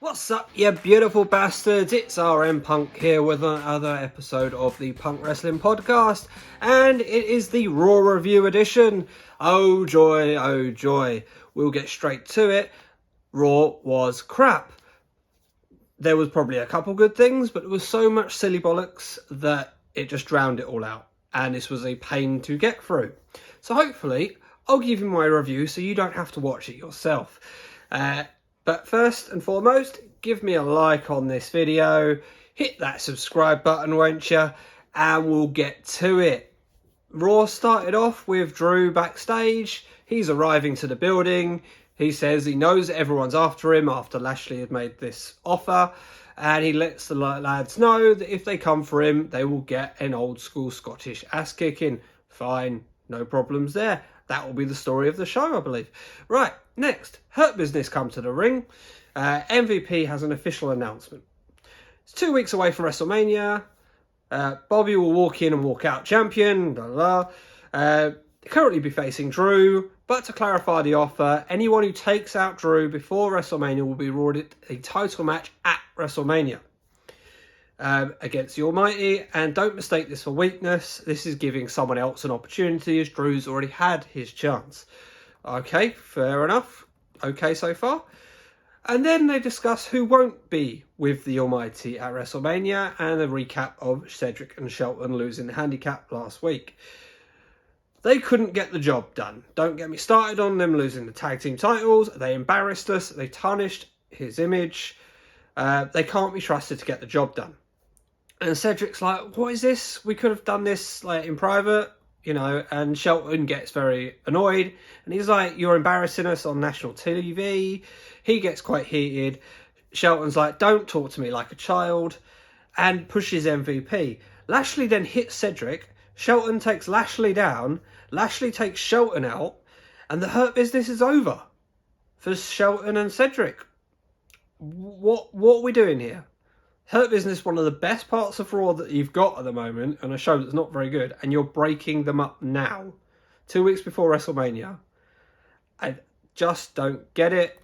What's up, you beautiful bastards? It's RM Punk here with another episode of the Punk Wrestling Podcast, and it is the Raw Review edition. Oh joy, oh joy. We'll get straight to it. Raw was crap. There was probably a couple good things, but there was so much silly bollocks that it just drowned it all out, and this was a pain to get through. So hopefully, I'll give you my review so you don't have to watch it yourself. But first and foremost, give me a like on this video, hit that subscribe button, won't you? And we'll get to it. Raw started off with Drew backstage. He's arriving to the building. He says he knows everyone's after him after Lashley had made this offer. And he lets the lads know that if they come for him, they will get an old school Scottish ass kicking. Fine, no problems there. That will be the story of the show, I believe. Right, next, Hurt Business come to the ring. MVP has an official announcement. It's 2 weeks away from WrestleMania. Bobby will walk in and walk out champion. Blah, blah. Currently be facing Drew. But to clarify the offer, anyone who takes out Drew before WrestleMania will be awarded a title match at WrestleMania. Against the Almighty, and don't mistake this for weakness. This is giving someone else an opportunity as Drew's already had his chance. Okay, fair enough. Okay so far. And then they discuss who won't be with the Almighty at WrestleMania and a recap of Cedric and Shelton losing the handicap last week. They couldn't get the job done. Don't get me started on them losing the tag team titles. They embarrassed us. They tarnished his image. They can't be trusted to get the job done. And Cedric's like, what is this? We could have done this like in private, you know, and Shelton gets very annoyed. And he's like, you're embarrassing us on national TV. He gets quite heated. Shelton's like, don't talk to me like a child, and pushes MVP. Lashley then hits Cedric. Shelton takes Lashley down. Lashley takes Shelton out. And the Hurt Business is over for Shelton and Cedric. What are we doing here? Hurt Business, one of the best parts of Raw that you've got at the moment, and a show that's not very good, and you're breaking them up now, 2 weeks before WrestleMania. I just don't get it.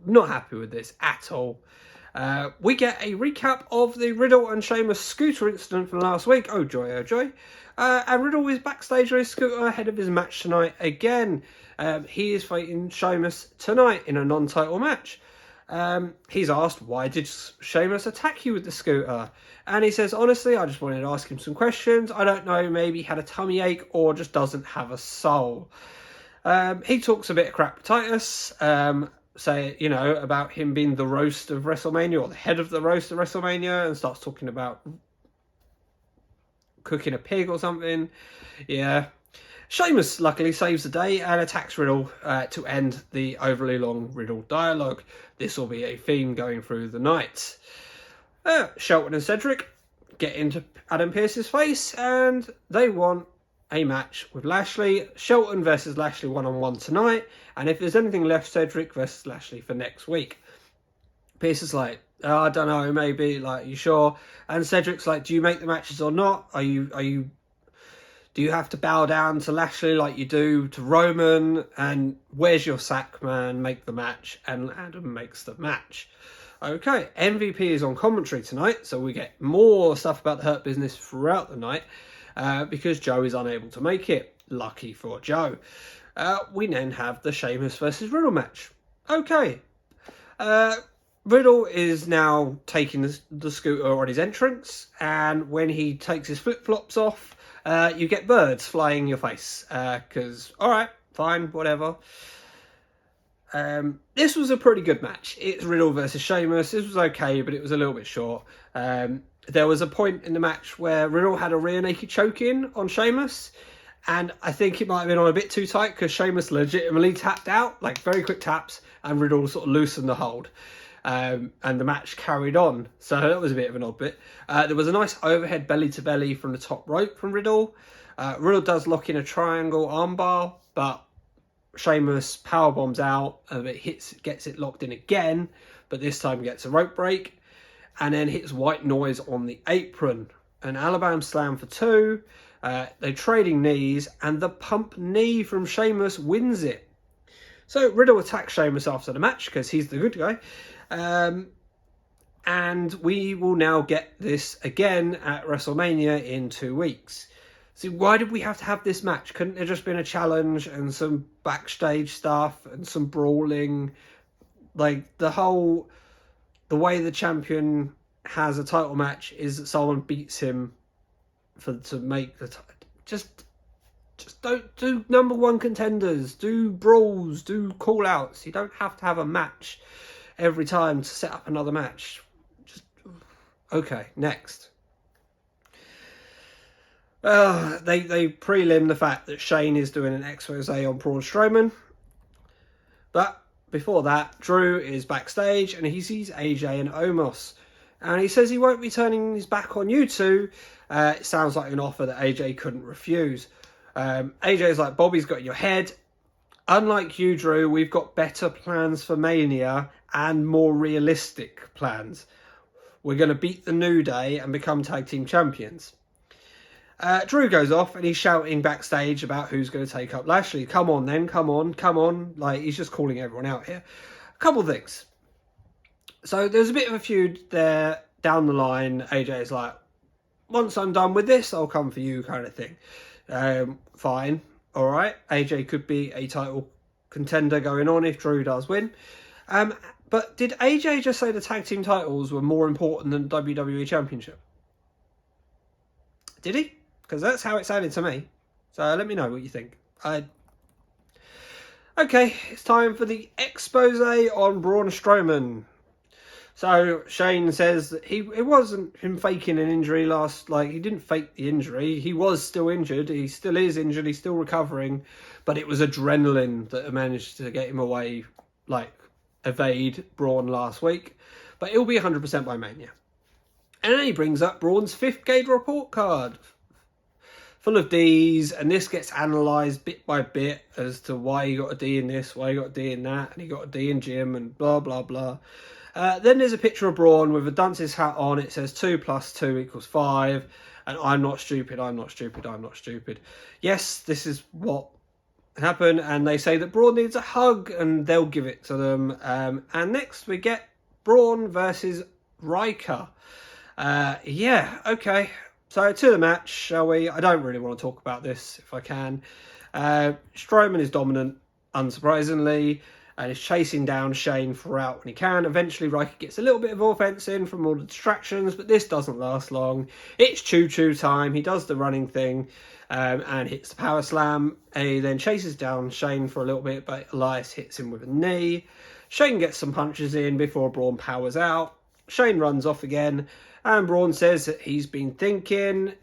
Not happy with this at all. We get a recap of the Riddle and Sheamus scooter incident from last week. Oh joy, oh joy. And Riddle is backstage on his scooter ahead of his match tonight again. He is fighting Sheamus tonight in a non-title match. He's asked, why did Sheamus attack you with the scooter? And he says, honestly, I just wanted to ask him some questions. I don't know, maybe he had a tummy ache or just doesn't have a soul. He talks a bit of crap to Titus, say, you know, about him being the roast of WrestleMania or the head of the roast of WrestleMania, and starts talking about cooking a pig or something. Yeah. Sheamus luckily saves the day and attacks Riddle to end the overly long Riddle dialogue. This will be a theme going through the night. Shelton and Cedric get into Adam Pearce's face and they want a match with Lashley. Shelton versus Lashley one-on-one tonight. And if there's anything left, Cedric versus Lashley for next week. Pearce is like, oh, I don't know, maybe, like, you sure? And Cedric's like, do you make the matches or not? Do you have to bow down to Lashley like you do to Roman? And where's your sack, man? Make the match. And Adam makes the match. Okay, MVP is on commentary tonight, so we get more stuff about the Hurt Business throughout the night because Joe is unable to make it. Lucky for Joe. We then have the Sheamus versus Riddle match. Okay. Riddle is now taking the scooter on his entrance, and when he takes his flip-flops off, you get birds flying in your face, because, alright, fine, whatever. This was a pretty good match. It's Riddle versus Sheamus. This was okay, but it was a little bit short. There was a point in the match where Riddle had a rear naked choke in on Sheamus, and I think it might have been on a bit too tight, because Sheamus legitimately tapped out, like very quick taps, and Riddle sort of loosened the hold. And the match carried on. So that was a bit of an odd bit. There was a nice overhead belly-to-belly from the top rope from Riddle. Riddle does lock in a triangle armbar, but Sheamus powerbombs out. It gets it locked in again, but this time gets a rope break. And then hits White Noise on the apron. An Alabama slam for 2. They're trading knees, and the pump knee from Sheamus wins it. So Riddle attacks Sheamus after the match because he's the good guy. And we will now get this again at WrestleMania in 2 weeks. See, why did we have to have this match? Couldn't there just been a challenge and some backstage stuff and some brawling? Like, the way the champion has a title match is that someone beats him to make the title. Just don't do number one contenders. Do brawls. Do call outs. You don't have to have a match every time to set up another match. Okay, next. They prelim the fact that Shane is doing an expose on Braun Strowman. But before that, Drew is backstage and he sees AJ and Omos. And he says he won't be turning his back on you two. It sounds like an offer that AJ couldn't refuse. AJ's like, Bobby's got your head. Unlike you, Drew, we've got better plans for Mania and more realistic plans. We're going to beat the New Day and become tag team champions. Drew goes off and he's shouting backstage about who's going to take up Lashley. Come on then, come on. Like, he's just calling everyone out here. A couple of things. So there's a bit of a feud there down the line. AJ is like, once I'm done with this, I'll come for you, kind of thing. Fine. All right. AJ could be a title contender going on if Drew does win. But did AJ just say the tag team titles were more important than WWE Championship? Did he? Because that's how it sounded to me. So let me know what you think. Okay, it's time for the expose on Braun Strowman. So Shane says that it wasn't him faking an injury he didn't fake the injury. He was still injured. He still is injured. He's still recovering. But it was adrenaline that managed to get him away, evade Braun last week. But it'll be 100% by Mania. And then he brings up Braun's 5th grade report card. Full of D's, and this gets analysed bit by bit as to why he got a D in this, why he got a D in that, and he got a D in gym, and blah, blah, blah. Then there's a picture of Braun with a dunce's hat on. It says 2 + 2 = 5. And I'm not stupid, I'm not stupid, I'm not stupid. Yes, this is what happened. And they say that Braun needs a hug and they'll give it to them. And next we get Braun versus Riker. Yeah, okay. So to the match, shall we? I don't really want to talk about this if I can. Strowman is dominant, unsurprisingly. And is chasing down Shane throughout when he can. Eventually, Riker gets a little bit of offense in from all the distractions, but this doesn't last long. It's choo-choo time. He does the running thing and hits the power slam. He then chases down Shane for a little bit, but Elias hits him with a knee. Shane gets some punches in before Braun powers out. Shane runs off again, and Braun says that he's been thinking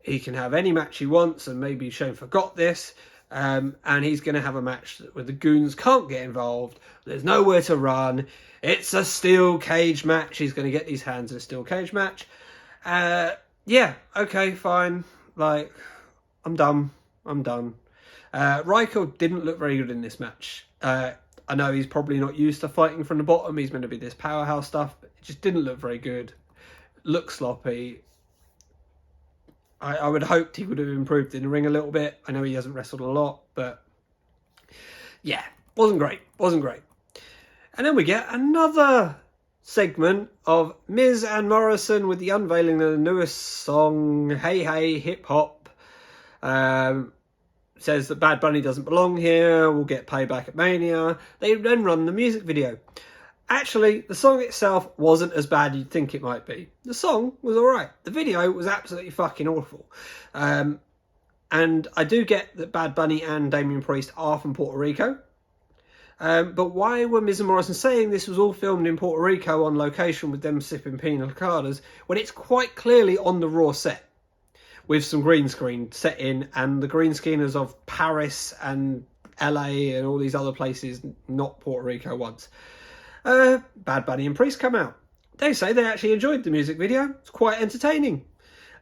he can have any match he wants, and maybe Shane forgot this. And he's going to have a match where the goons can't get involved. There's nowhere to run. It's a steel cage match. He's going to get his hands in a steel cage match. Yeah, okay, fine. I'm done. Riker didn't look very good in this match. I know he's probably not used to fighting from the bottom. He's meant to be this powerhouse stuff, but it just didn't look very good. Looked sloppy. I would have hoped he would have improved in the ring a little bit. I know he hasn't wrestled a lot, but yeah, wasn't great. And then we get another segment of Miz and Morrison with the unveiling of the newest song, Hey Hey Hip Hop. Says that Bad Bunny doesn't belong here. We'll get payback at Mania. They then run the music video. Actually, the song itself wasn't as bad as you'd think it might be. The song was alright. The video was absolutely fucking awful. And I do get that Bad Bunny and Damian Priest are from Puerto Rico. But why were Miz and Morrison saying this was all filmed in Puerto Rico on location with them sipping pina coladas when it's quite clearly on the Raw set with some green screen set in, and the green screeners of Paris and LA and all these other places, not Puerto Rico ones. Bad Bunny and Priest come out. They say they actually enjoyed the music video. It's quite entertaining.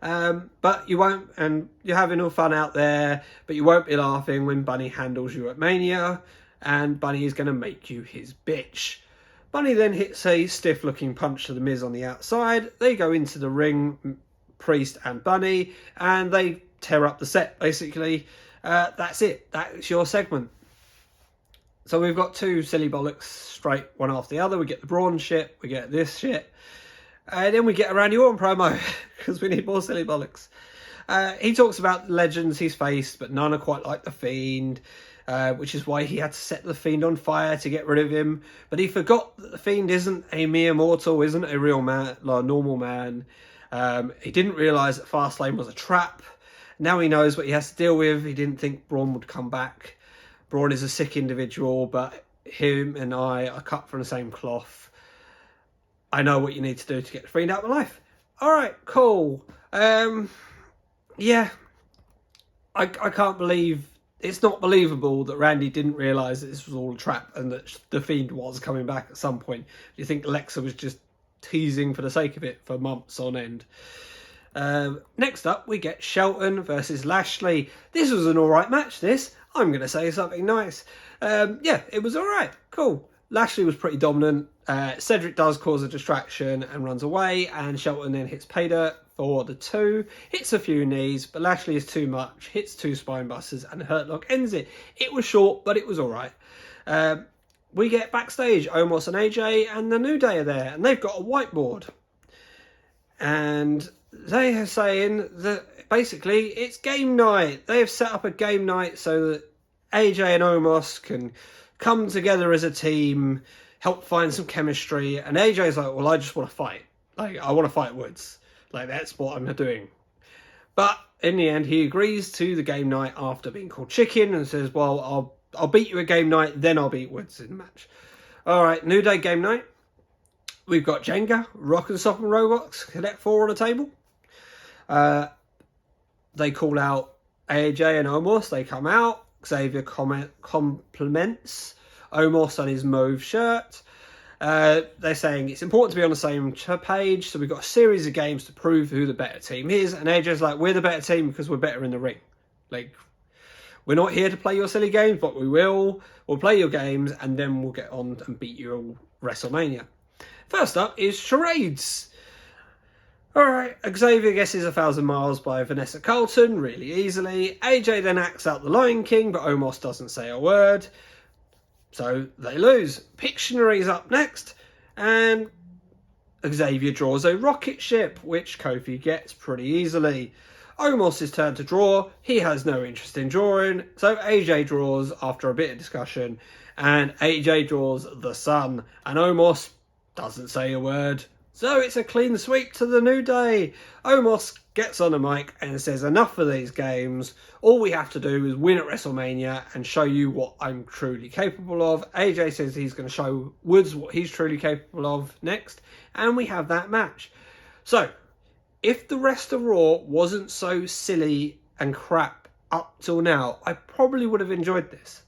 But you won't, and you're having all fun out there, but you won't be laughing when Bunny handles you at Mania, and Bunny is going to make you his bitch. Bunny then hits a stiff-looking punch to the Miz on the outside. They go into the ring, Priest and Bunny, and they tear up the set, basically. That's it. That's your segment. So we've got two silly bollocks straight one after the other. We get the Braun shit, we get this shit. And then we get a Randy Orton promo, because we need more silly bollocks. He talks about the legends he's faced, but none are quite like The Fiend, which is why he had to set The Fiend on fire to get rid of him. But he forgot that The Fiend isn't a mere mortal, isn't a real man, like a normal man. He didn't realise that Fastlane was a trap. Now he knows what he has to deal with. He didn't think Braun would come back. Braun is a sick individual, but him and I are cut from the same cloth. I know what you need to do to get The Fiend out of my life. All right, cool. Yeah, I can't believe, it's not believable that Randy didn't realise that this was all a trap and that The Fiend was coming back at some point. Do you think Alexa was just teasing for the sake of it for months on end? Next up, we get Shelton versus Lashley. This was an alright match, this. I'm going to say something nice. Yeah, it was alright. Cool. Lashley was pretty dominant. Cedric does cause a distraction and runs away, and Shelton then hits pay dirt for the 2. Hits a few knees, but Lashley is too much. Hits 2 spine busters, and Hurt Lock ends it. It was short, but it was alright. We get backstage. Omos and AJ and the New Day are there, and they've got a whiteboard. And they are saying that basically it's game night. They have set up a game night so that AJ and Omos can come together as a team, help find some chemistry. And AJ's like, well, I just want to fight. Like, I want to fight Woods. Like, that's what I'm doing. But in the end, he agrees to the game night after being called chicken and says, well, I'll beat you at game night, then I'll beat Woods in the match. All right, New Day game night. We've got Jenga, Rock and Sock and Roblox, Connect 4 on the table. They call out AJ and Omos. They come out. Xavier compliments Omos on his mauve shirt. They're saying it's important to be on the same page, so we've got a series of games to prove who the better team is. And AJ's like, we're the better team because we're better in the ring. Like, we're not here to play your silly games, but we will. We'll play your games, and then we'll get on and beat you at WrestleMania. First up is charades. Alright, Xavier guesses 1,000 miles by Vanessa Carlton really easily. AJ then acts out the Lion King, but Omos doesn't say a word. So they lose. Pictionary's up next, and Xavier draws a rocket ship, which Kofi gets pretty easily. Omos' turn to draw. He has no interest in drawing, so AJ draws after a bit of discussion, and AJ draws the sun, and Omos doesn't say a word. So it's a clean sweep to the New Day. Omos gets on the mic and says, enough of these games. All we have to do is win at WrestleMania and show you what I'm truly capable of. AJ says he's going to show Woods what he's truly capable of next. And we have that match. So, if the rest of Raw wasn't so silly and crap up till now, I probably would have enjoyed this.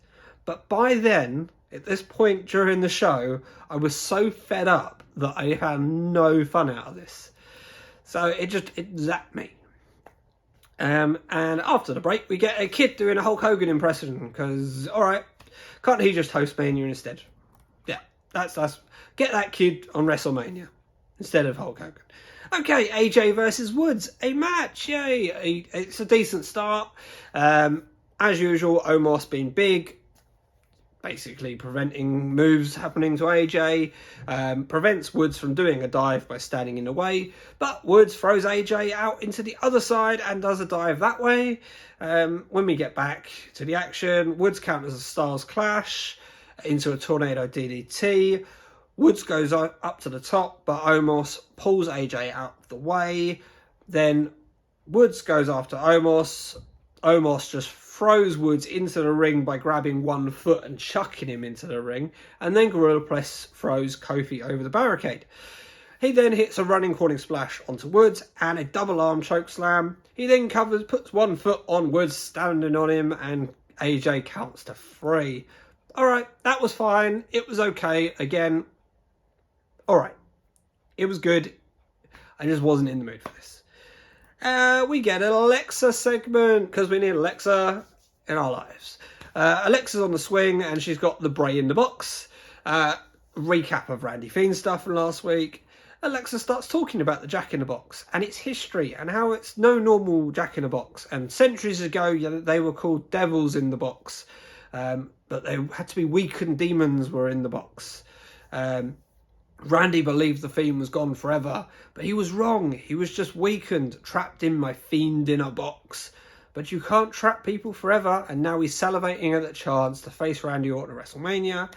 But by then, at this point during the show, I was so fed up that I had no fun out of this. So it zapped me. And after the break, we get a kid doing a Hulk Hogan impression. Because, alright, can't he just host Mania instead? Yeah, that's get that kid on WrestleMania instead of Hulk Hogan. Okay, AJ versus Woods, a match, yay! It's a decent start. As usual, Omos being big, basically preventing moves happening to AJ, prevents Woods from doing a dive by standing in the way, but Woods throws AJ out into the other side and does a dive that way. When we get back to the action, Woods counters a Styles Clash into a Tornado DDT. Woods goes up to the top, but Omos pulls AJ out of the way. Then Woods goes after Omos. Omos just throws Woods into the ring by grabbing one foot and chucking him into the ring, and then Gorilla Press throws Kofi over the barricade. He then hits a running corner splash onto Woods and a double arm choke slam. He then puts one foot on Woods, standing on him, and AJ counts to 3. Alright, that was fine. It was okay. Again, alright. It was good. I just wasn't in the mood for this. We get an Alexa segment, because we need Alexa in our lives. Alexa's on the swing, and she's got the Bray in the box. Recap of Randy Fiend stuff from last week. Alexa starts talking about the Jack in the Box and its history and how it's no normal Jack in the Box. And centuries ago, they were called devils in the box, but they had to be weakened demons were in the box. Randy believed the Fiend was gone forever, but he was wrong. He was just weakened, trapped in my Fiend in a box. But you can't trap people forever, and now he's salivating at the chance to face Randy Orton at WrestleMania.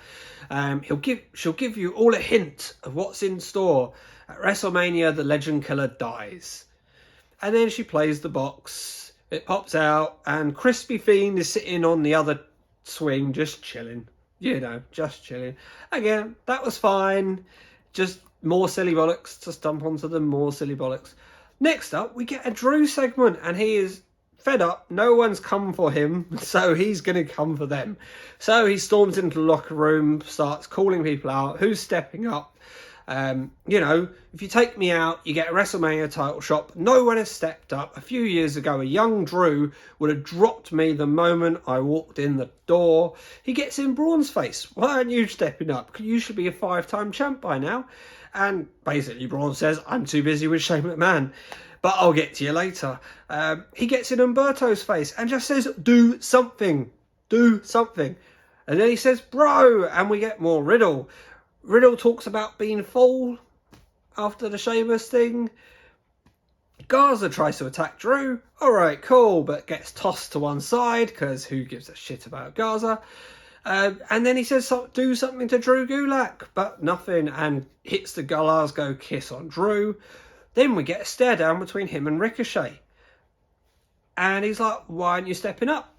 She'll give you all a hint of what's in store. At WrestleMania, the Legend Killer dies. And then she plays the box. It pops out, and Crispy Fiend is sitting on the other swing, just chilling. Just chilling. Again, that was fine. Just more silly bollocks to stump onto them, more silly bollocks. Next up, we get a Drew segment, and he is fed up. No one's come for him, so he's going to come for them. So he storms into the locker room, starts calling people out. Who's stepping up? If you take me out, you get a WrestleMania title shot. No one has stepped up. A few years ago, a young Drew would have dropped me the moment I walked in the door. He gets in Braun's face. Why aren't you stepping up? You should be a 5-time champ by now. And basically, Braun says, I'm too busy with Shane McMahon. But I'll get to you later. He gets in Humberto's face and just says, do something. Do something. And then he says, bro. And we get more Riddle. Riddle talks about being full after the Sheamus thing. Garza tries to attack Drew. Alright, cool, but gets tossed to one side because who gives a shit about Garza? And then he says, do something to Drew Gulak, but nothing, and hits the Glasgow kiss on Drew. Then we get a stare down between him and Ricochet. And he's like, why aren't you stepping up?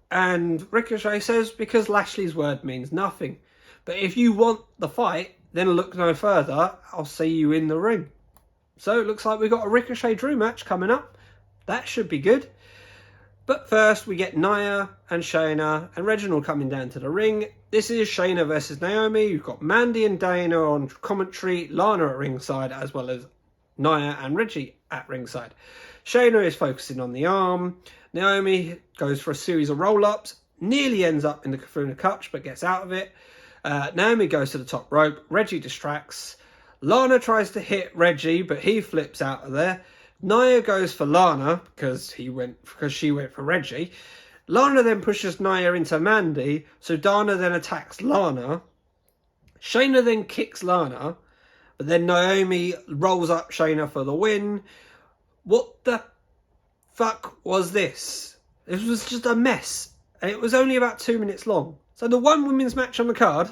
And Ricochet says, because Lashley's word means nothing. But if you want the fight, then look no further. I'll see you in the ring. So it looks like we've got a Ricochet Drew match coming up. That should be good. But first, we get Nia and Shayna and Reginald coming down to the ring. This is Shayna versus Naomi. You've got Mandy and Dana on commentary, Lana at ringside, as well as Nia and Reggie at ringside. Shayna is focusing on the arm. Naomi goes for a series of roll-ups. Nearly ends up in the Kafuna Clutch, but gets out of it. Naomi goes to the top rope. Reggie distracts. Lana tries to hit Reggie, but he flips out of there. Nia goes for Lana because she went for Reggie. Lana then pushes Nia into Mandy, so Dana then attacks Lana. Shayna then kicks Lana, but then Naomi rolls up Shayna for the win. What the fuck was this? This was just a mess, and it was only about 2 minutes long. So the one women's match on the card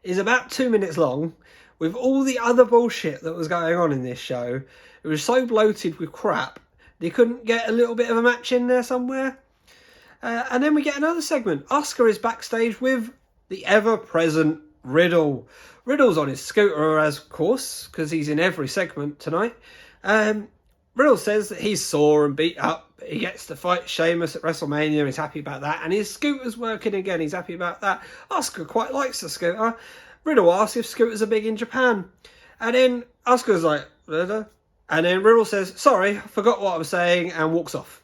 is about 2 minutes long, with all the other bullshit that was going on in this show. It was so bloated with crap, they couldn't get a little bit of a match in there somewhere. And then we get another segment. Asuka is backstage with the ever-present Riddle. Riddle's on his scooter, as of course, because he's in every segment tonight. Riddle says that he's sore and beat up. He gets to fight Sheamus at WrestleMania. He's happy about that. And his scooter's working again. He's happy about that. Asuka quite likes the scooter. Riddle asks if scooters are big in Japan. And then Asuka's like, Riddle? And then Riddle says, sorry, I forgot what I was saying, and walks off.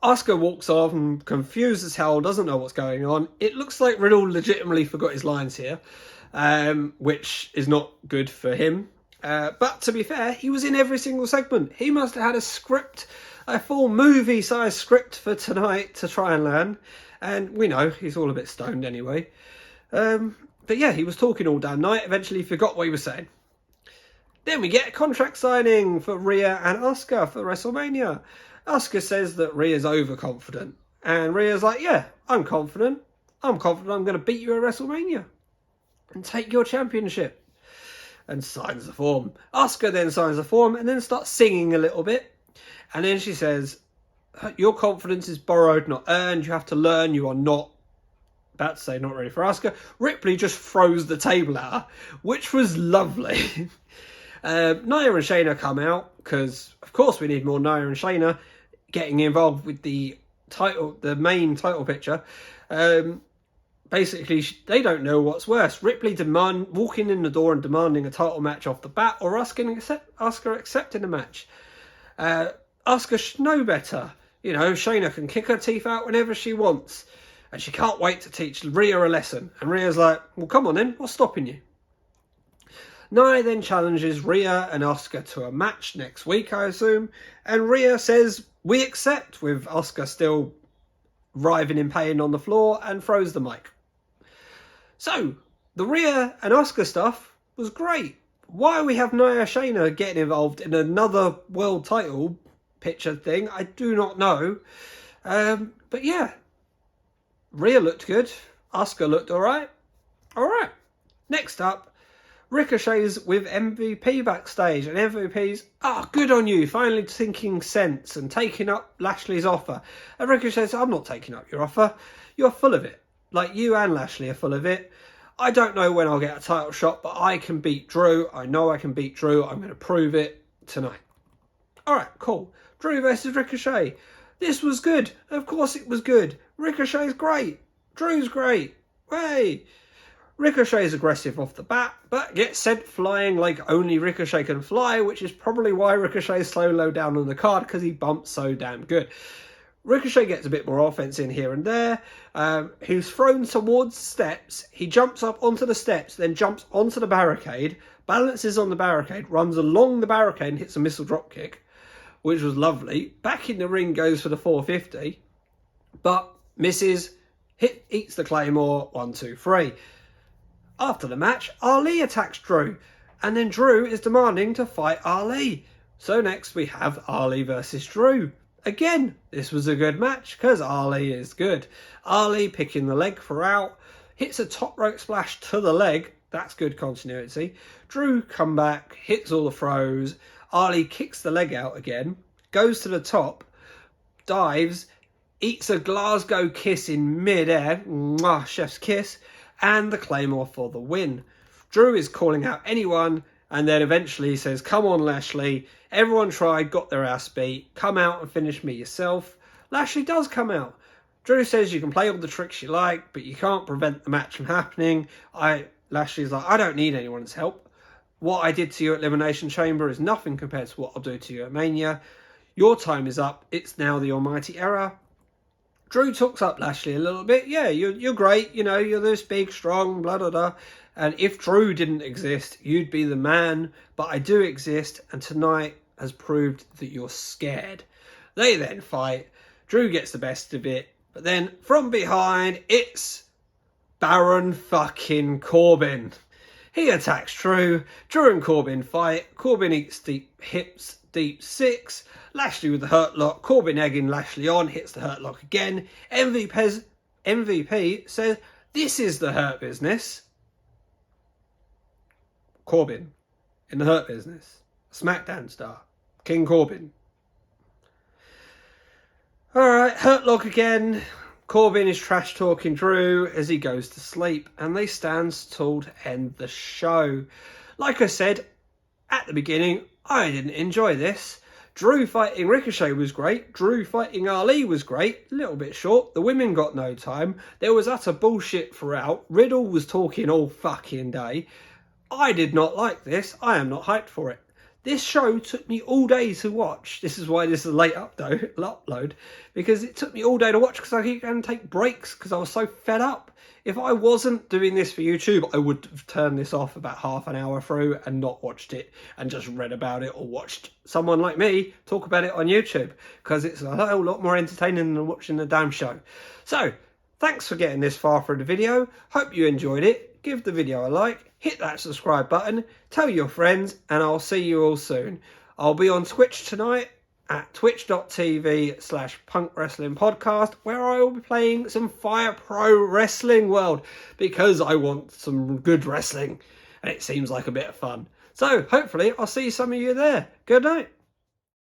Asuka walks off and confused as hell, doesn't know what's going on. It looks like Riddle legitimately forgot his lines here, which is not good for him. But to be fair, he was in every single segment. He must have had a script, a full movie-sized script for tonight to try and learn. And we know he's all a bit stoned anyway. But yeah, he was talking all damn night. Eventually forgot what he was saying. Then we get a contract signing for Rhea and Asuka for WrestleMania. Asuka says that Rhea's overconfident. And Rhea's like, yeah, I'm confident. I'm confident I'm going to beat you at WrestleMania and take your championship. And signs the form. Asuka then signs the form and then starts singing a little bit. And then she says, your confidence is borrowed, not earned. You have to learn. You are not, about to say not ready for Asuka. Ripley just throws the table at her, which was lovely. Nia and Shayna come out because, of course, we need more Nia and Shayna getting involved with the main title picture. Basically, they don't know what's worse. Ripley walking in the door and demanding a title match off the bat, or Asuka accepting the match. Asuka should know better. You know, Shayna can kick her teeth out whenever she wants, and she can't wait to teach Rhea a lesson. And Rhea's like, well, come on then, what's stopping you? Nia then challenges Rhea and Asuka to a match next week, I assume, and Rhea says, we accept, with Asuka still writhing in pain on the floor, and throws the mic. So, the Rhea and Asuka stuff was great. Why we have Nia Shayna getting involved in another world title picture thing, I do not know. But yeah, Rhea looked good. Asuka looked alright. Alright. Next up, Ricochet's with MVP backstage, and MVP's, good on you, finally thinking sense and taking up Lashley's offer. And Ricochet says, I'm not taking up your offer. You're full of it. Like, you and Lashley are full of it. I don't know when I'll get a title shot, but I can beat Drew. I know I can beat Drew. I'm going to prove it tonight. Alright, cool. Drew versus Ricochet. This was good. Of course it was good. Ricochet's great. Drew's great. Hey! Ricochet's aggressive off the bat, but gets sent flying like only Ricochet can fly, which is probably why Ricochet's so low down on the card, because he bumps so damn good. Ricochet gets a bit more offense in here and there. He's thrown towards steps. He jumps up onto the steps, then jumps onto the barricade, balances on the barricade, runs along the barricade and hits a missile dropkick, which was lovely. Back in the ring, goes for the 450, but misses, eats the Claymore, 1, 2, 3. After the match, Ali attacks Drew, and then Drew is demanding to fight Ali. So next we have Ali versus Drew. Again, this was a good match because Ali is good. Ali picking the leg throughout, hits a top rope splash to the leg. That's good continuity. Drew come back, hits all the throws. Ali kicks the leg out again, goes to the top, dives, eats a Glasgow kiss in mid-air. Mwah, chef's kiss. And the Claymore for the win. Drew is calling out anyone, and then eventually he says, come on Lashley, everyone tried, got their ass beat, come out and finish me yourself. Lashley does come out. Drew says you can play all the tricks you like, but you can't prevent the match from happening. Lashley's like, I don't need anyone's help. What I did to you at Elimination Chamber is nothing compared to what I'll do to you at Mania. Your time is up, it's now the almighty era. Drew talks up Lashley a little bit. Yeah, you're great. You know, you're this big, strong, blah, blah, blah. And if Drew didn't exist, you'd be the man. But I do exist, and tonight has proved that you're scared. They then fight. Drew gets the best of it. But then from behind, it's Baron fucking Corbin. He attacks Drew. Drew and Corbin fight. Corbin eats deep hips, deep 6. Lashley with the hurt lock. Corbin egging Lashley on. Hits the hurt lock again. MVP says, this is the hurt business. Corbin in the hurt business. SmackDown star. King Corbin. Alright, hurt lock again. Corbin is trash talking Drew as he goes to sleep, and they stand tall to end the show. Like I said at the beginning, I didn't enjoy this. Drew fighting Ricochet was great. Drew fighting Ali was great. A little bit short. The women got no time. There was utter bullshit throughout. Riddle was talking all fucking day. I did not like this. I am not hyped for it. This show took me all day to watch. This is why this is a late upload. Because it took me all day to watch because I keep going to take breaks because I was so fed up. If I wasn't doing this for YouTube, I would have turned this off about half an hour through and not watched it and just read about it or watched someone like me talk about it on YouTube because it's a whole lot more entertaining than watching the damn show. So, thanks for getting this far through the video. Hope you enjoyed it. Give the video a like, hit that subscribe button, tell your friends, and I'll see you all soon. I'll be on Twitch tonight at twitch.tv/Punk Wrestling Podcast, where I will be playing some Fire Pro Wrestling World because I want some good wrestling and it seems like a bit of fun. So hopefully I'll see some of you there. Good night.